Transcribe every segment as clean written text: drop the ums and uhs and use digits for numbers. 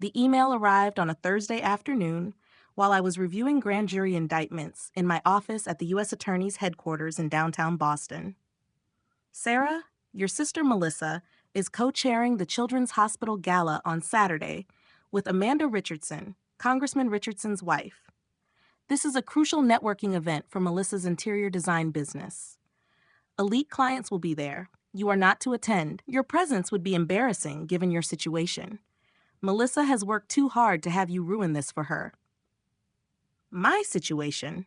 The email arrived on a Thursday afternoon while I was reviewing grand jury indictments in my office at the U.S. Attorney's headquarters in downtown Boston. Sarah, your sister Melissa is co-chairing the Children's Hospital Gala on Saturday with Amanda Richardson, Congressman Richardson's wife. This is a crucial networking event for Melissa's interior design business. Elite clients will be there. You are not to attend. Your presence would be embarrassing given your situation. Melissa has worked too hard to have you ruin this for her. My situation?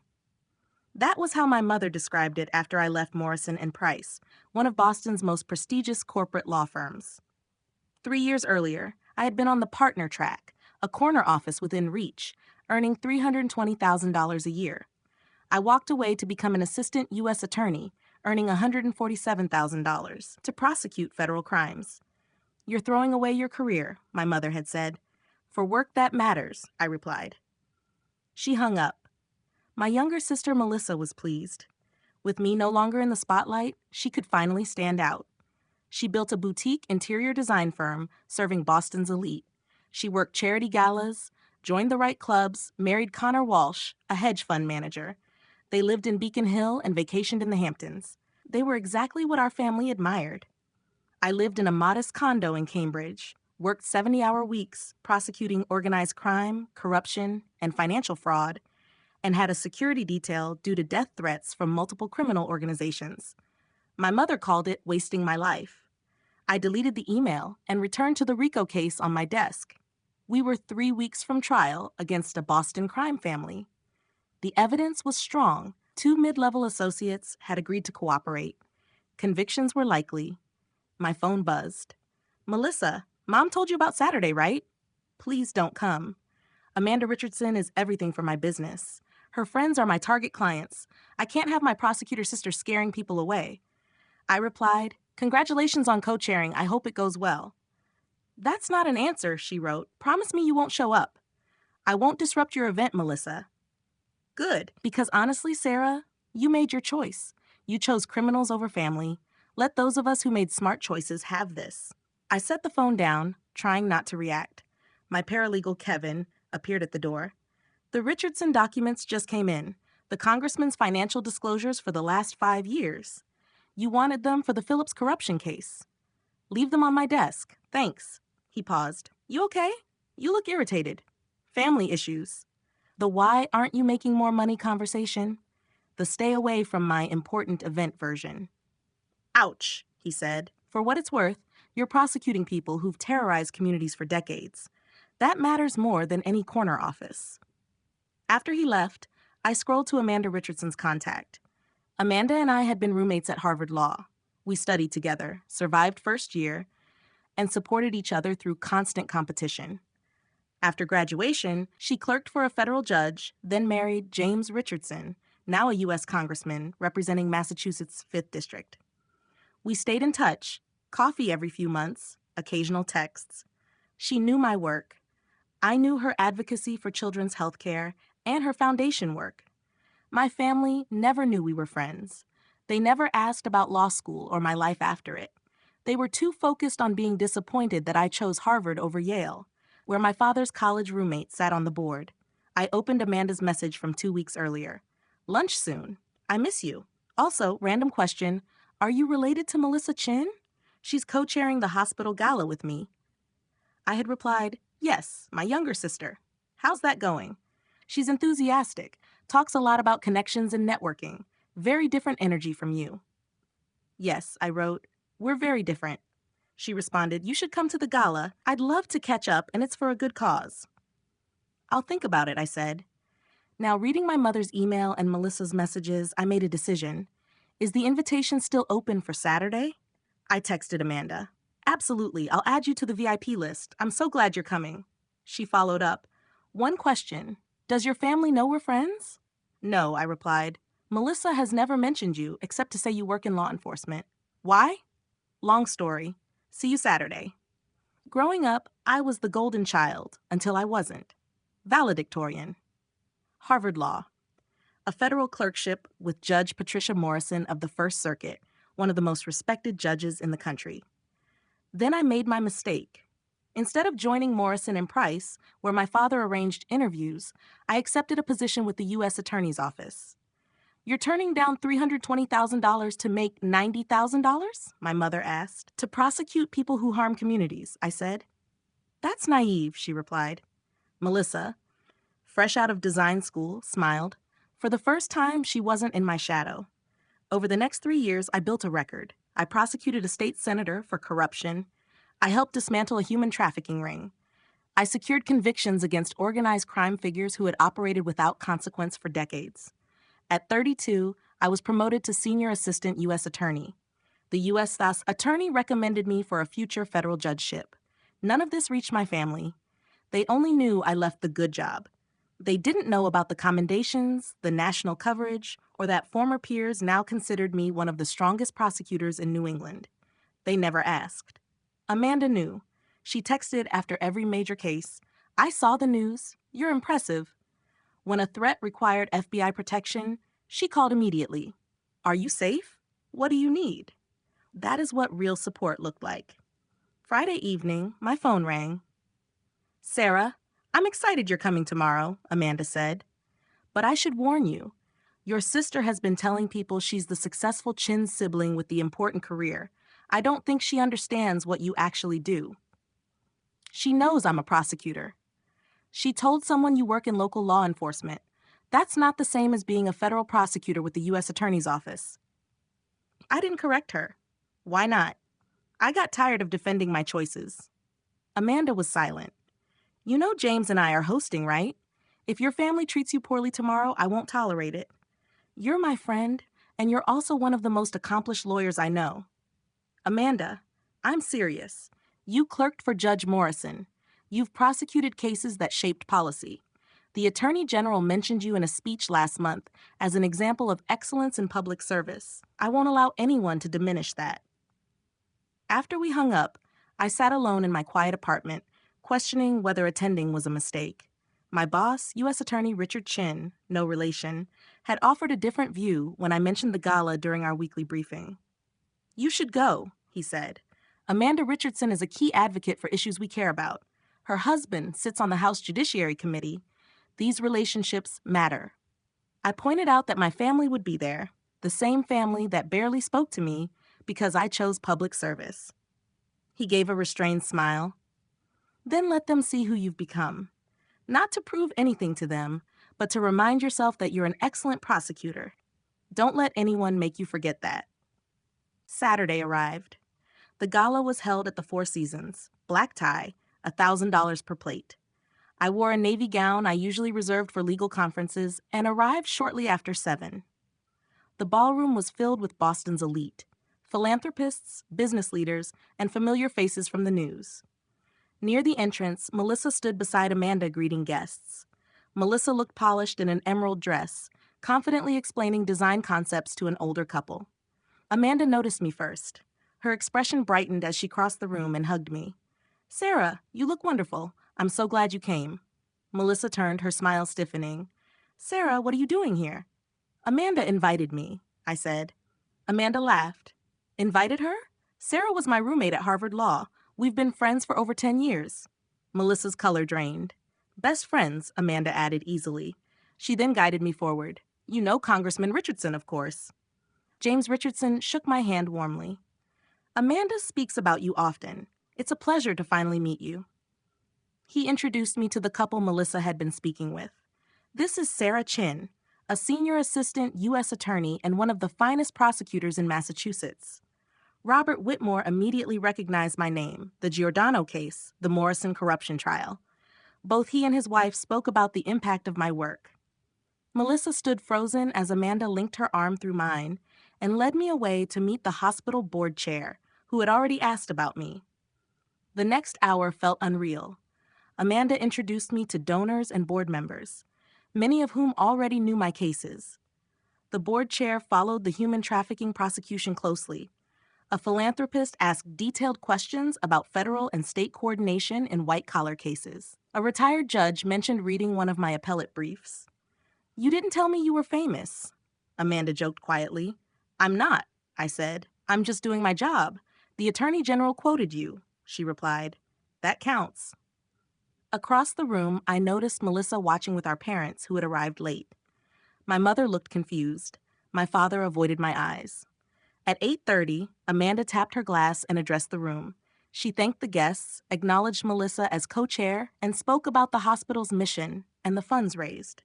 That was how my mother described it after I left Morrison and Price, one of Boston's most prestigious corporate law firms. 3 years earlier, I had been on the partner track, a corner office within reach, earning $320,000 a year. I walked away to become an assistant U.S. attorney, earning $147,000 to prosecute federal crimes. You're throwing away your career, my mother had said. For work that matters, I replied. She hung up. My younger sister Melissa was pleased. With me no longer in the spotlight, she could finally stand out. She built a boutique interior design firm serving Boston's elite. She worked charity galas, joined the right clubs, married Connor Walsh, a hedge fund manager. They lived in Beacon Hill and vacationed in the Hamptons. They were exactly what our family admired. I lived in a modest condo in Cambridge, worked 70-hour weeks prosecuting organized crime, corruption, and financial fraud, and had a security detail due to death threats from multiple criminal organizations. My mother called it wasting my life. I deleted the email and returned to the RICO case on my desk. We were 3 weeks from trial against a Boston crime family. The evidence was strong. 2 mid-level associates had agreed to cooperate. Convictions were likely. My phone buzzed. Melissa, Mom told you about Saturday, right? Please don't come. Amanda Richardson is everything for my business. Her friends are my target clients. I can't have my prosecutor sister scaring people away. I replied, Congratulations on co-chairing. I hope it goes well. That's not an answer, she wrote. Promise me you won't show up. I won't disrupt your event, Melissa. Good, because honestly, Sarah, you made your choice. You chose criminals over family. Let those of us who made smart choices have this. I set the phone down, trying not to react. My paralegal, Kevin, appeared at the door. The Richardson documents just came in. The Congressman's financial disclosures for the last 5 years. You wanted them for the Phillips corruption case. Leave them on my desk. Thanks. He paused. You okay? You look irritated. Family issues. The why aren't you making more money conversation. The stay away from my important event version. Ouch, he said. For what it's worth, you're prosecuting people who've terrorized communities for decades. That matters more than any corner office. After he left, I scrolled to Amanda Richardson's contact. Amanda and I had been roommates at Harvard Law. We studied together, survived first year, and supported each other through constant competition. After graduation, she clerked for a federal judge, then married James Richardson, now a U.S. Congressman representing Massachusetts' 5th District. We stayed in touch, coffee every few months, occasional texts. She knew my work. I knew her advocacy for children's health care and her foundation work. My family never knew we were friends. They never asked about law school or my life after it. They were too focused on being disappointed that I chose Harvard over Yale, where my father's college roommate sat on the board. I opened Amanda's message from 2 weeks earlier. Lunch soon. I miss you. Also, random question, are you related to Melissa Chin? She's co-chairing the hospital gala with me. I had replied, yes, my younger sister. How's that going? She's enthusiastic, talks a lot about connections and networking. Very different energy from you. Yes, I wrote, we're very different. She responded, you should come to the gala. I'd love to catch up, and it's for a good cause. I'll think about it, I said. Now, reading my mother's email and Melissa's messages, I made a decision. Is the invitation still open for Saturday? I texted Amanda. Absolutely, I'll add you to the VIP list. I'm so glad you're coming. She followed up. One question. Does your family know we're friends? No, I replied. Melissa has never mentioned you except to say you work in law enforcement. Why? Long story. See you Saturday. Growing up, I was the golden child until I wasn't. Valedictorian. Harvard Law. A federal clerkship with Judge Patricia Morrison of the First Circuit, one of the most respected judges in the country. Then I made my mistake. Instead of joining Morrison and Price, where my father arranged interviews, I accepted a position with the U.S. Attorney's Office. "You're turning down $320,000 to make $90,000? My mother asked. "To prosecute people who harm communities," I said. "That's naive," she replied. Melissa, fresh out of design school, smiled. For the first time, she wasn't in my shadow. Over the next 3 years, I built a record. I prosecuted a state senator for corruption. I helped dismantle a human trafficking ring. I secured convictions against organized crime figures who had operated without consequence for decades. At 32, I was promoted to Senior Assistant U.S. Attorney. The U.S. Attorney recommended me for a future federal judgeship. None of this reached my family. They only knew I left the good job. They didn't know about the commendations, the national coverage, or that former peers now considered me one of the strongest prosecutors in New England. They never asked. Amanda knew. She texted after every major case, "I saw the news. You're impressive." When a threat required FBI protection, she called immediately. "Are you safe? What do you need?" That is what real support looked like. Friday evening, my phone rang. "Sarah, I'm excited you're coming tomorrow," Amanda said. "But I should warn you. Your sister has been telling people she's the successful Chin sibling with the important career. I don't think she understands what you actually do." "She knows I'm a prosecutor." "She told someone you work in local law enforcement. That's not the same as being a federal prosecutor with the U.S. Attorney's Office." I didn't correct her. Why not? I got tired of defending my choices. Amanda was silent. "You know James and I are hosting, right? If your family treats you poorly tomorrow, I won't tolerate it. You're my friend, and you're also one of the most accomplished lawyers I know." "Amanda, I'm serious. You clerked for Judge Morrison. You've prosecuted cases that shaped policy. The Attorney General mentioned you in a speech last month as an example of excellence in public service. I won't allow anyone to diminish that." After we hung up, I sat alone in my quiet apartment, questioning whether attending was a mistake. My boss, U.S. Attorney Richard Chin, no relation, had offered a different view when I mentioned the gala during our weekly briefing. "You should go," he said. "Amanda Richardson is a key advocate for issues we care about. Her husband sits on the House Judiciary Committee. These relationships matter." I pointed out that my family would be there, the same family that barely spoke to me because I chose public service. He gave a restrained smile. "Then let them see who you've become. Not to prove anything to them, but to remind yourself that you're an excellent prosecutor. Don't let anyone make you forget that." Saturday arrived. The gala was held at the Four Seasons, black tie, $1,000 per plate. I wore a navy gown I usually reserved for legal conferences and arrived shortly after 7. The ballroom was filled with Boston's elite, philanthropists, business leaders, and familiar faces from the news. Near the entrance, Melissa stood beside Amanda greeting guests. Melissa looked polished in an emerald dress, confidently explaining design concepts to an older couple. Amanda noticed me first. Her expression brightened as she crossed the room and hugged me. "Sarah, you look wonderful. I'm so glad you came." Melissa turned, her smile stiffening. "Sarah, what are you doing here?" "Amanda invited me," I said. Amanda laughed. "Invited her? Sarah was my roommate at Harvard Law. We've been friends for over 10 years. Melissa's color drained. "Best friends," Amanda added easily. She then guided me forward. "You know Congressman Richardson, of course." James Richardson shook my hand warmly. "Amanda speaks about you often. It's a pleasure to finally meet you." He introduced me to the couple Melissa had been speaking with. "This is Sarah Chin, a senior assistant U.S. attorney and one of the finest prosecutors in Massachusetts." Robert Whitmore immediately recognized my name, the Giordano case, the Morrison corruption trial. Both he and his wife spoke about the impact of my work. Melissa stood frozen as Amanda linked her arm through mine and led me away to meet the hospital board chair, who had already asked about me. The next hour felt unreal. Amanda introduced me to donors and board members, many of whom already knew my cases. The board chair followed the human trafficking prosecution closely. A philanthropist asked detailed questions about federal and state coordination in white-collar cases. A retired judge mentioned reading one of my appellate briefs. "You didn't tell me you were famous," Amanda joked quietly. "I'm not," I said. "I'm just doing my job. The Attorney General quoted you," she replied. That counts. Across the room, I noticed Melissa watching with our parents who had arrived late. My mother looked confused. My father avoided my eyes. At 8:30, Amanda tapped her glass and addressed the room. She thanked the guests, acknowledged Melissa as co-chair, and spoke about the hospital's mission and the funds raised.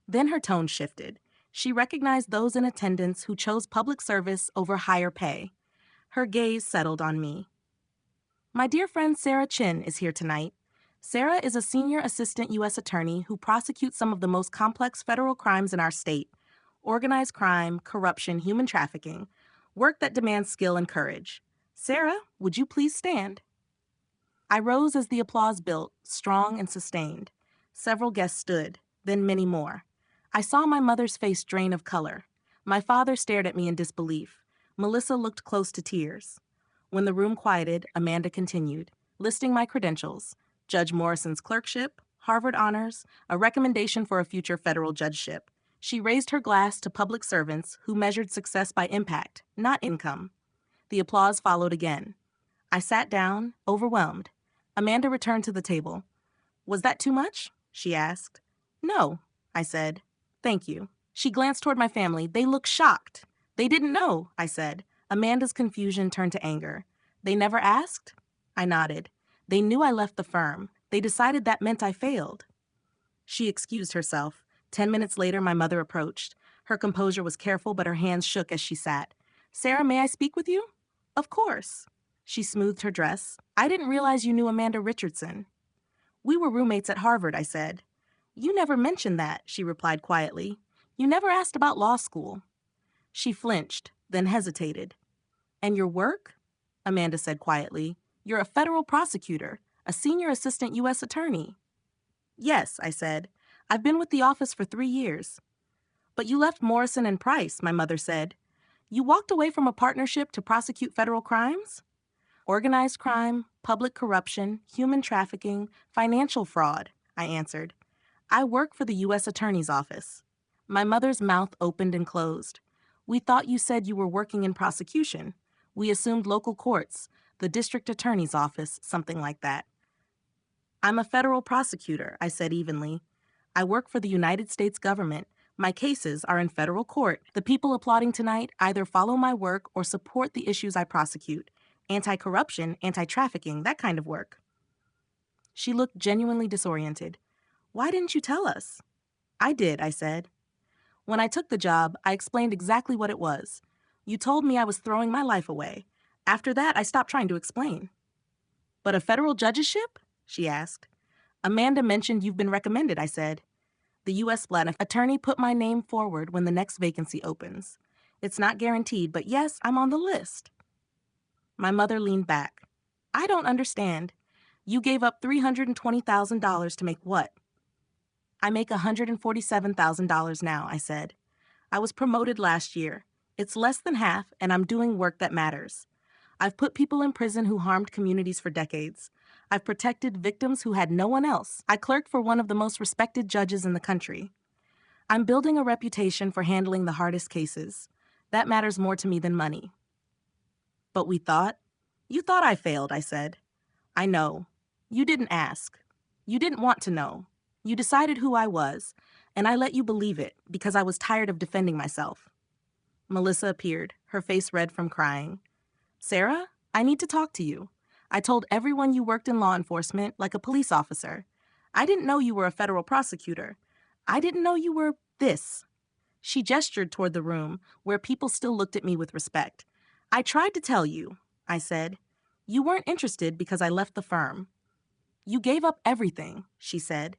Then her tone shifted. She recognized those in attendance who chose public service over higher pay. Her gaze settled on me. My dear friend Sarah Chin is here tonight. Sarah is a senior assistant U.S. attorney who prosecutes some of the most complex federal crimes in our state: organized crime, corruption, human trafficking, work that demands skill and courage. Sarah, would you please stand? I rose as the applause built, strong and sustained. Several guests stood, then many more. I saw my mother's face drain of color. My father stared at me in disbelief. Melissa looked close to tears. When the room quieted, Amanda continued, listing my credentials: Judge Morrison's clerkship, Harvard honors, a recommendation for a future federal judgeship. She raised her glass to public servants who measured success by impact, not income. The applause followed again. I sat down, overwhelmed. Amanda returned to the table. Was that too much? She asked. No, I said. Thank you. She glanced toward my family. They looked shocked. They didn't know, I said. Amanda's confusion turned to anger. They never asked? I nodded. They knew I left the firm. They decided that meant I failed. She excused herself. 10 minutes later, my mother approached. Her composure was careful, but her hands shook as she sat. Sarah, may I speak with you? Of course. She smoothed her dress. I didn't realize you knew Amanda Richardson. We were roommates at Harvard, I said. You never mentioned that, she replied quietly. You never asked about law school. She flinched, then hesitated. And your work? Amanda said quietly. You're a federal prosecutor, a senior assistant U.S. attorney. Yes, I said. I've been with the office for 3 years. But you left Morrison and Price, my mother said. You walked away from a partnership to prosecute federal crimes? Organized crime, public corruption, human trafficking, financial fraud, I answered. I work for the U.S. Attorney's Office. My mother's mouth opened and closed. We thought you said you were working in prosecution. We assumed local courts, the district attorney's office, something like that. I'm a federal prosecutor, I said evenly. I work for the United States government. My cases are in federal court. The people applauding tonight either follow my work or support the issues I prosecute. Anti-corruption, anti-trafficking, that kind of work. She looked genuinely disoriented. Why didn't you tell us? I did, I said. When I took the job, I explained exactly what it was. You told me I was throwing my life away. After that, I stopped trying to explain. But a federal judgeship? She asked. Amanda mentioned you've been recommended, I said. The U.S. attorney put my name forward when the next vacancy opens. It's not guaranteed, but yes, I'm on the list. My mother leaned back. I don't understand. You gave up $320,000 to make what? I make $147,000 now, I said. I was promoted last year. It's less than half, and I'm doing work that matters. I've put people in prison who harmed communities for decades. I've protected victims who had no one else. I clerked for one of the most respected judges in the country. I'm building a reputation for handling the hardest cases. That matters more to me than money. But we thought? You thought I failed, I said. I know. You didn't ask. You didn't want to know. You decided who I was, and I let you believe it because I was tired of defending myself. Melissa appeared, her face red from crying. Sarah, I need to talk to you. I told everyone you worked in law enforcement like a police officer. I didn't know you were a federal prosecutor. I didn't know you were this. She gestured toward the room, where people still looked at me with respect. I tried to tell you, I said. You weren't interested because I left the firm. You gave up everything, she said.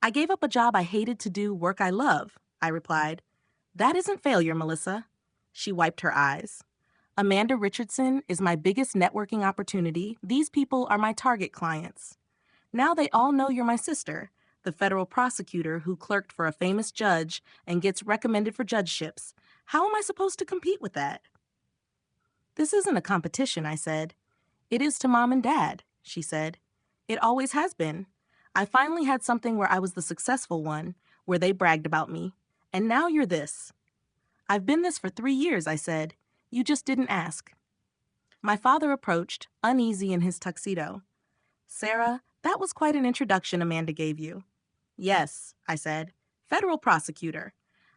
I gave up a job I hated to do work I love, I replied. That isn't failure, Melissa. She wiped her eyes. Amanda Richardson is my biggest networking opportunity. These people are my target clients. Now they all know you're my sister, the federal prosecutor who clerked for a famous judge and gets recommended for judgeships. How am I supposed to compete with that? This isn't a competition, I said. It is to Mom and Dad, she said. It always has been. I finally had something where I was the successful one, where they bragged about me. And now you're this. I've been this for 3 years, I said. You just didn't ask. My father approached, uneasy in his tuxedo. Sarah, that was quite an introduction Amanda gave you. Yes, I said. Federal prosecutor.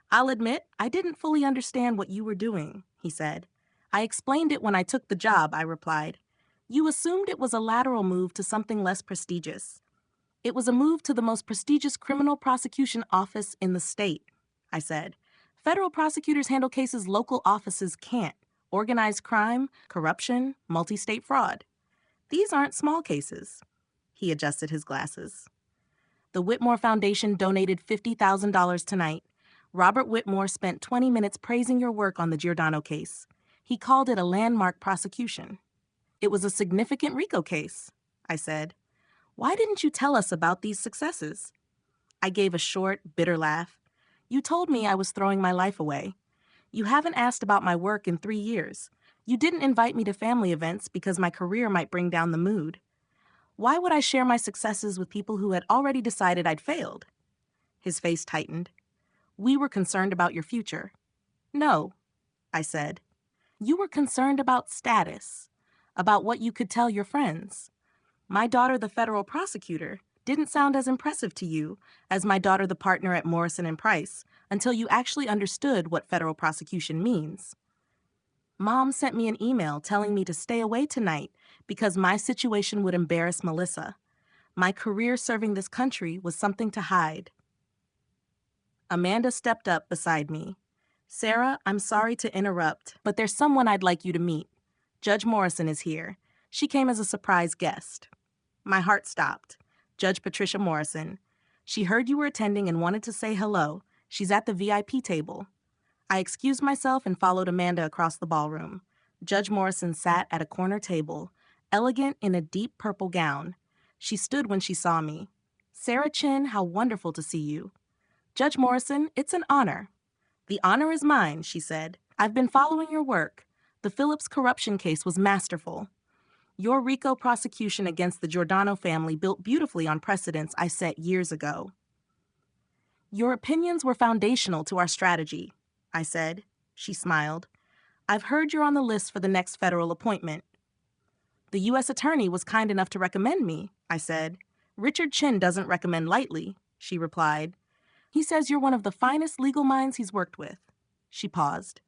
I'll admit, I didn't fully understand what you were doing, he said. I explained it when I took the job, I replied. You assumed it was a lateral move to something less prestigious. It was a move to the most prestigious criminal prosecution office in the state, I said. Federal prosecutors handle cases local offices can't. Organized crime, corruption, multi-state fraud. These aren't small cases. He adjusted his glasses. The Whitmore Foundation donated $50,000 tonight. Robert Whitmore spent 20 minutes praising your work on the Giordano case. He called it a landmark prosecution. It was a significant RICO case, I said. Why didn't you tell us about these successes? I gave a short, bitter laugh. You told me I was throwing my life away. You haven't asked about my work in 3 years. You didn't invite me to family events because my career might bring down the mood. Why would I share my successes with people who had already decided I'd failed? His face tightened. We were concerned about your future. No, I said. You were concerned about status, about what you could tell your friends. My daughter, the federal prosecutor, didn't sound as impressive to you as my daughter, the partner at Morrison and Price, until you actually understood what federal prosecution means. Mom sent me an email telling me to stay away tonight because my situation would embarrass Melissa. My career serving this country was something to hide. Amanda stepped up beside me. Sarah, I'm sorry to interrupt, but there's someone I'd like you to meet. Judge Morrison is here. She came as a surprise guest. My heart stopped. Judge Patricia Morrison. She heard you were attending and wanted to say hello. She's at the VIP table. I excused myself and followed Amanda across the ballroom. Judge Morrison sat at a corner table, elegant in a deep purple gown. She stood when she saw me. Sarah Chin, how wonderful to see you. Judge Morrison, it's an honor. The honor is mine, she said. I've been following your work. The Phillips corruption case was masterful. Your RICO prosecution against the Giordano family built beautifully on precedents I set years ago. Your opinions were foundational to our strategy, I said. She smiled. I've heard you're on the list for the next federal appointment. The U.S. attorney was kind enough to recommend me, I said. Richard Chin doesn't recommend lightly, she replied. He says you're one of the finest legal minds he's worked with. She paused.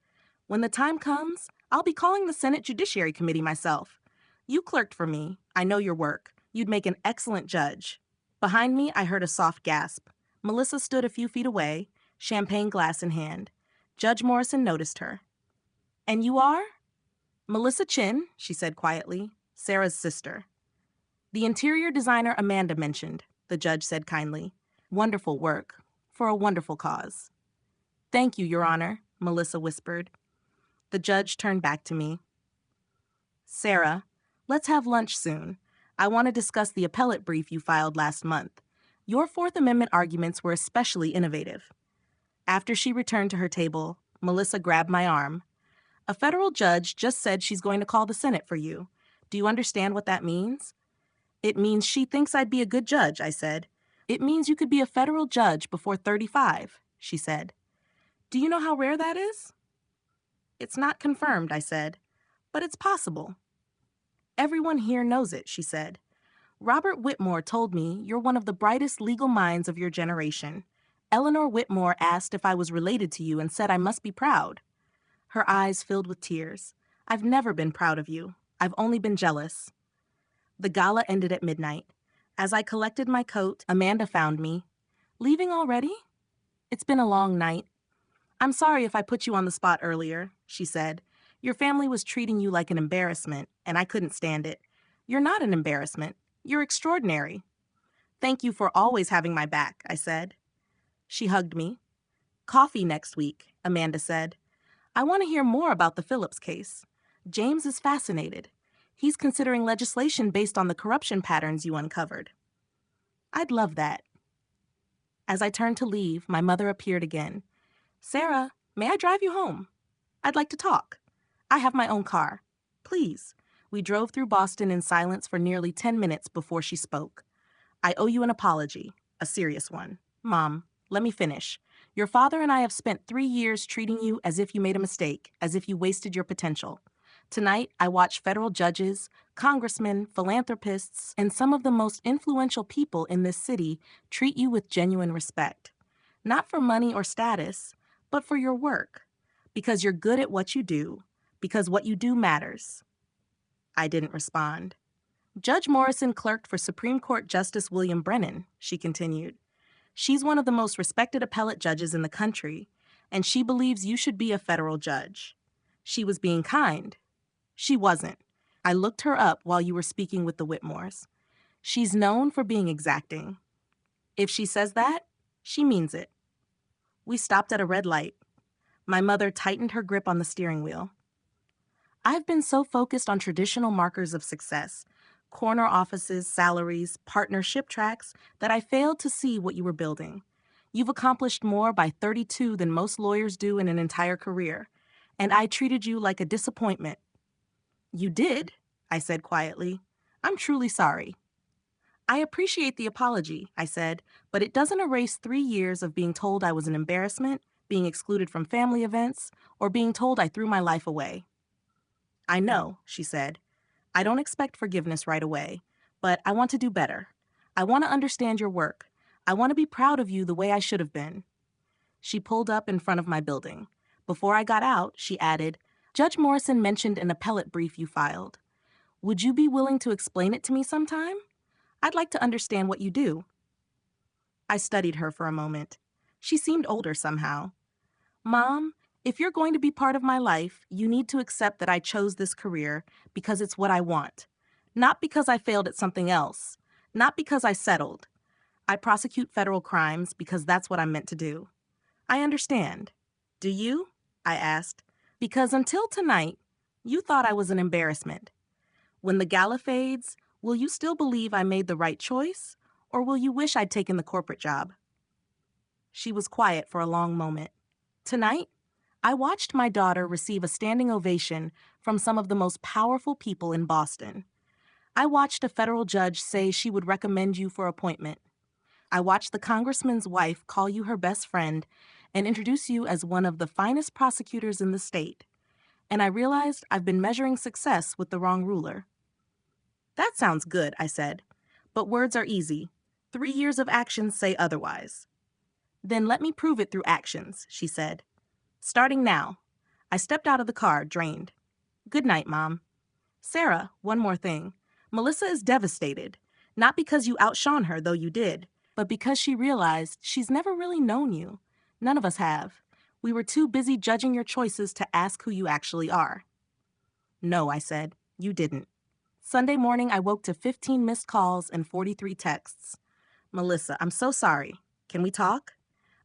When the time comes, I'll be calling the Senate Judiciary Committee myself. You clerked for me. I know your work. You'd make an excellent judge. Behind me, I heard a soft gasp. Melissa stood a few feet away, champagne glass in hand. Judge Morrison noticed her. And you are? Melissa Chin, she said quietly, Sarah's sister. The interior designer Amanda mentioned, the judge said kindly. Wonderful work, for a wonderful cause. Thank you, Your Honor, Melissa whispered. The judge turned back to me. Sarah, let's have lunch soon. I want to discuss the appellate brief you filed last month. Your Fourth Amendment arguments were especially innovative. After she returned to her table, Melissa grabbed my arm. A federal judge just said she's going to call the Senate for you. Do you understand what that means? It means she thinks I'd be a good judge, I said. It means you could be a federal judge before 35, she said. Do you know how rare that is? It's not confirmed, I said, but it's possible. Everyone here knows it, she said. Robert Whitmore told me you're one of the brightest legal minds of your generation. Eleanor Whitmore asked if I was related to you and said I must be proud. Her eyes filled with tears. I've never been proud of you. I've only been jealous. The gala ended at midnight. As I collected my coat, Amanda found me. Leaving already? It's been a long night. I'm sorry if I put you on the spot earlier, she said. Your family was treating you like an embarrassment, and I couldn't stand it. You're not an embarrassment. You're extraordinary. Thank you for always having my back, I said. She hugged me. Coffee next week, Amanda said. I want to hear more about the Phillips case. James is fascinated. He's considering legislation based on the corruption patterns you uncovered. I'd love that. As I turned to leave, my mother appeared again. Sarah, may I drive you home? I'd like to talk. I have my own car. Please. We drove through Boston in silence for nearly 10 minutes before she spoke. I owe you an apology, a serious one. Mom, let me finish. Your father and I have spent 3 years treating you as if you made a mistake, as if you wasted your potential. Tonight, I watch federal judges, congressmen, philanthropists, and some of the most influential people in this city treat you with genuine respect. Not for money or status, but for your work. Because you're good at what you do. Because what you do matters. I didn't respond. Judge Morrison clerked for Supreme Court Justice William Brennan, she continued. She's one of the most respected appellate judges in the country, and she believes you should be a federal judge. She was being kind. She wasn't. I looked her up while you were speaking with the Whitmores. She's known for being exacting. If she says that, she means it. We stopped at a red light. My mother tightened her grip on the steering wheel. I've been so focused on traditional markers of success, corner offices, salaries, partnership tracks, that I failed to see what you were building. You've accomplished more by 32 than most lawyers do in an entire career, and I treated you like a disappointment. You did, I said quietly. I'm truly sorry. I appreciate the apology, I said, but it doesn't erase 3 years of being told I was an embarrassment, being excluded from family events, or being told I threw my life away. I know, she said. I don't expect forgiveness right away, but I want to do better. I want to understand your work. I want to be proud of you the way I should have been. She pulled up in front of my building. Before I got out, she added, Judge Morrison mentioned an appellate brief you filed. Would you be willing to explain it to me sometime? I'd like to understand what you do. I studied her for a moment. She seemed older somehow. Mom, if you're going to be part of my life, you need to accept that I chose this career because it's what I want. Not because I failed at something else. Not because I settled. I prosecute federal crimes because that's what I'm meant to do. I understand. Do you? I asked. Because until tonight, you thought I was an embarrassment. When the gala fades, will you still believe I made the right choice, or will you wish I'd taken the corporate job? She was quiet for a long moment. Tonight, I watched my daughter receive a standing ovation from some of the most powerful people in Boston. I watched a federal judge say she would recommend you for appointment. I watched the congressman's wife call you her best friend and introduce you as one of the finest prosecutors in the state. And I realized I've been measuring success with the wrong ruler. That sounds good, I said. But words are easy. 3 years of actions say otherwise. Then let me prove it through actions, she said. Starting now. I stepped out of the car, drained. Good night, Mom. Sarah, one more thing. Melissa is devastated. Not because you outshone her, though you did, but because she realized she's never really known you. None of us have. We were too busy judging your choices to ask who you actually are. No, I said. You didn't. Sunday morning, I woke to 15 missed calls and 43 texts. Melissa, I'm so sorry. Can we talk?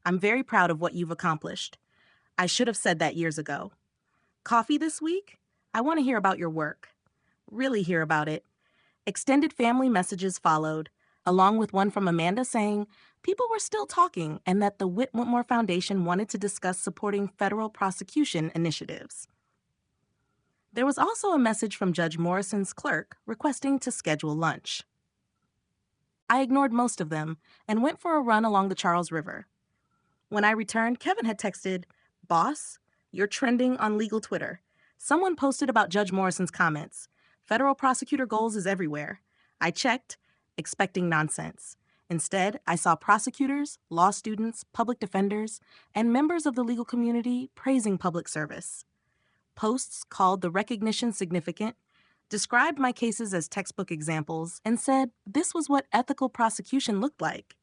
I'm very proud of what you've accomplished. I should have said that years ago. Coffee this week? I want to hear about your work. Really hear about it. Extended family messages followed, along with one from Amanda saying people were still talking and that the Whitmore Foundation wanted to discuss supporting federal prosecution initiatives. There was also a message from Judge Morrison's clerk requesting to schedule lunch. I ignored most of them and went for a run along the Charles River. When I returned, Kevin had texted, Boss, you're trending on legal Twitter. Someone posted about Judge Morrison's comments. Federal prosecutor goals is everywhere. I checked, expecting nonsense. Instead, I saw prosecutors, law students, public defenders, and members of the legal community praising public service. Posts called the recognition significant, described my cases as textbook examples, and said this was what ethical prosecution looked like.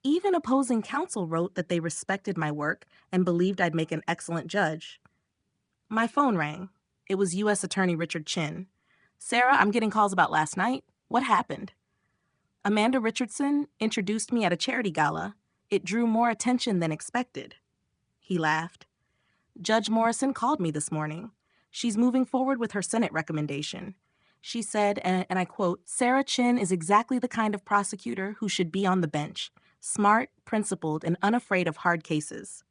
Even opposing counsel wrote that they respected my work and believed I'd make an excellent judge. My phone rang. It was U.S. Attorney Richard Chin. Sarah, I'm getting calls about last night. What happened? Amanda Richardson introduced me at a charity gala. It drew more attention than expected. He laughed. Judge Morrison called me this morning. She's moving forward with her Senate recommendation. She said, and I quote, Sarah Chin is exactly the kind of prosecutor who should be on the bench. Smart, principled, and unafraid of hard cases.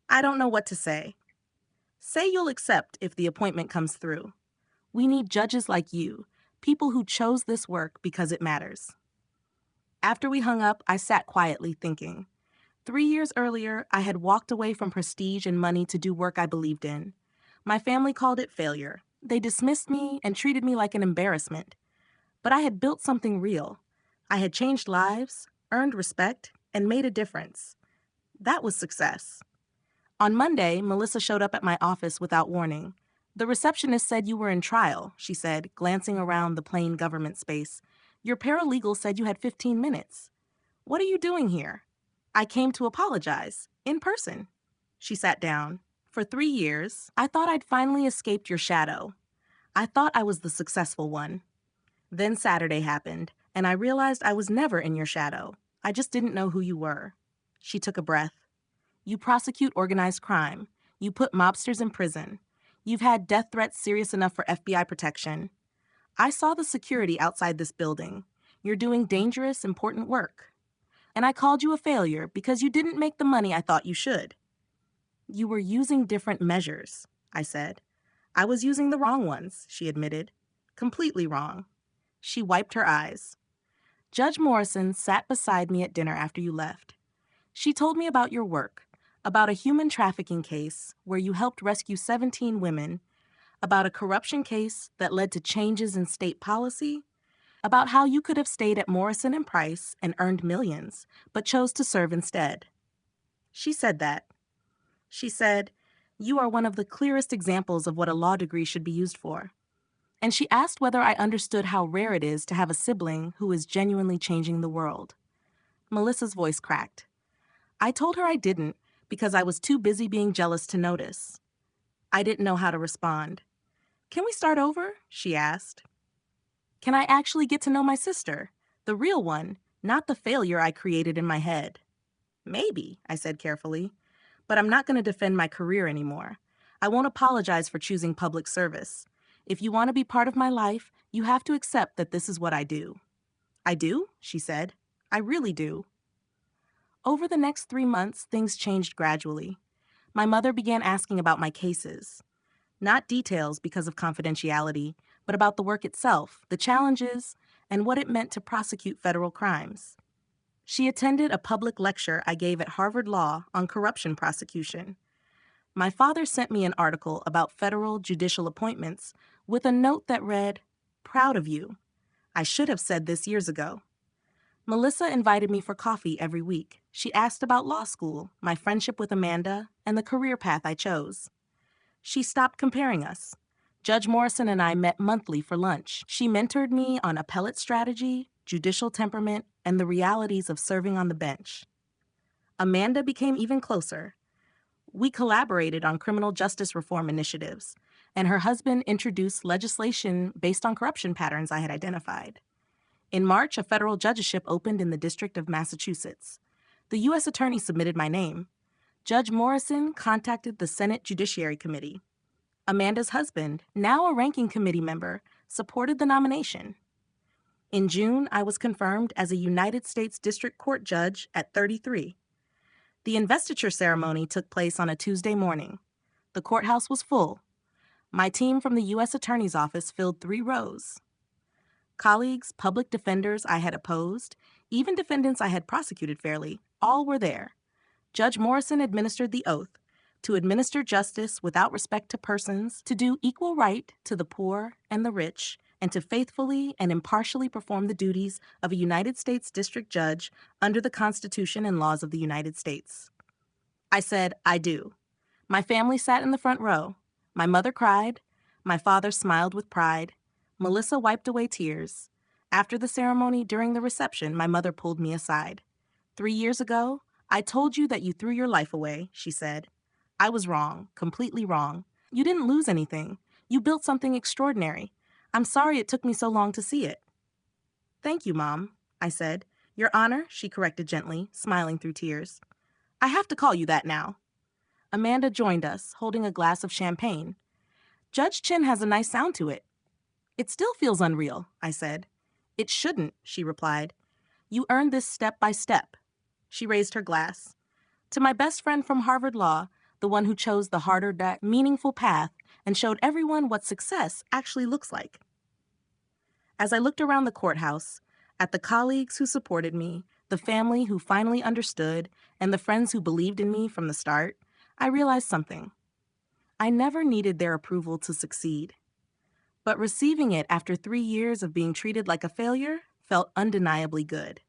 I don't know what to say. Say you'll accept if the appointment comes through. We need judges like you, people who chose this work because it matters. After we hung up, I sat quietly thinking. 3 years earlier, I had walked away from prestige and money to do work I believed in. My family called it failure. They dismissed me and treated me like an embarrassment. But I had built something real. I had changed lives, earned respect, and made a difference. That was success. On Monday, Melissa showed up at my office without warning. "The receptionist said you were in trial," she said, glancing around the plain government space. "Your paralegal said you had 15 minutes. What are you doing here?" "I came to apologize, in person." She sat down. "For 3 years, I thought I'd finally escaped your shadow. I thought I was the successful one. Then Saturday happened, and I realized I was never in your shadow. I just didn't know who you were." She took a breath. "You prosecute organized crime. You put mobsters in prison. You've had death threats serious enough for FBI protection. I saw the security outside this building. You're doing dangerous, important work. And I called you a failure because you didn't make the money I thought you should." "You were using different measures," I said. "I was using the wrong ones," she admitted. "Completely wrong." She wiped her eyes. "Judge Morrison sat beside me at dinner after you left. She told me about your work, about a human trafficking case where you helped rescue 17 women, about a corruption case that led to changes in state policy, about how you could have stayed at Morrison and Price and earned millions, but chose to serve instead." She said that. She said, "You are one of the clearest examples of what a law degree should be used for." And she asked whether I understood how rare it is to have a sibling who is genuinely changing the world. Melissa's voice cracked. I told her I didn't because I was too busy being jealous to notice. I didn't know how to respond. "Can we start over?" she asked. "Can I actually get to know my sister? The real one, not the failure I created in my head." "Maybe," I said carefully. "But I'm not going to defend my career anymore. I won't apologize for choosing public service. If you want to be part of my life, you have to accept that this is what I do." "I do?" she said. "I really do." Over the next 3 months, things changed gradually. My mother began asking about my cases. Not details because of confidentiality, but about the work itself, the challenges, and what it meant to prosecute federal crimes. She attended a public lecture I gave at Harvard Law on corruption prosecution. My father sent me an article about federal judicial appointments with a note that read, "Proud of you. I should have said this years ago." Melissa invited me for coffee every week. She asked about law school, my friendship with Amanda, and the career path I chose. She stopped comparing us. Judge Morrison and I met monthly for lunch. She mentored me on appellate strategy, judicial temperament, and the realities of serving on the bench. Amanda became even closer. We collaborated on criminal justice reform initiatives, and her husband introduced legislation based on corruption patterns I had identified. In March, a federal judgeship opened in the District of Massachusetts. The U.S. Attorney submitted my name. Judge Morrison contacted the Senate Judiciary Committee. Amanda's husband, now a ranking committee member, supported the nomination. In June, I was confirmed as a United States District Court judge at 33. The investiture ceremony took place on a Tuesday morning. The courthouse was full. My team from the U.S. Attorney's Office filled 3 rows. Colleagues, public defenders I had opposed, even defendants I had prosecuted fairly, all were there. Judge Morrison administered the oath to administer justice without respect to persons, to do equal right to the poor and the rich, and to faithfully and impartially perform the duties of a United States District Judge under the Constitution and laws of the United States. I said, "I do." My family sat in the front row. My mother cried. My father smiled with pride. Melissa wiped away tears. After the ceremony, during the reception, my mother pulled me aside. 3 years ago, I told you that you threw your life away, she said. I was wrong, completely wrong. You didn't lose anything. You built something extraordinary. I'm sorry it took me so long to see it. Thank you, Mom, I said. Your Honor, she corrected gently, smiling through tears. I have to call you that now. Amanda joined us, holding a glass of champagne. Judge Chin has a nice sound to it. It still feels unreal, I said. It shouldn't, she replied. You earned this step by step. She raised her glass. To my best friend from Harvard Law, the one who chose the harder, meaningful path and showed everyone what success actually looks like. As I looked around the courthouse, at the colleagues who supported me, the family who finally understood, and the friends who believed in me from the start, I realized something. I never needed their approval to succeed. But receiving it after 3 years of being treated like a failure felt undeniably good.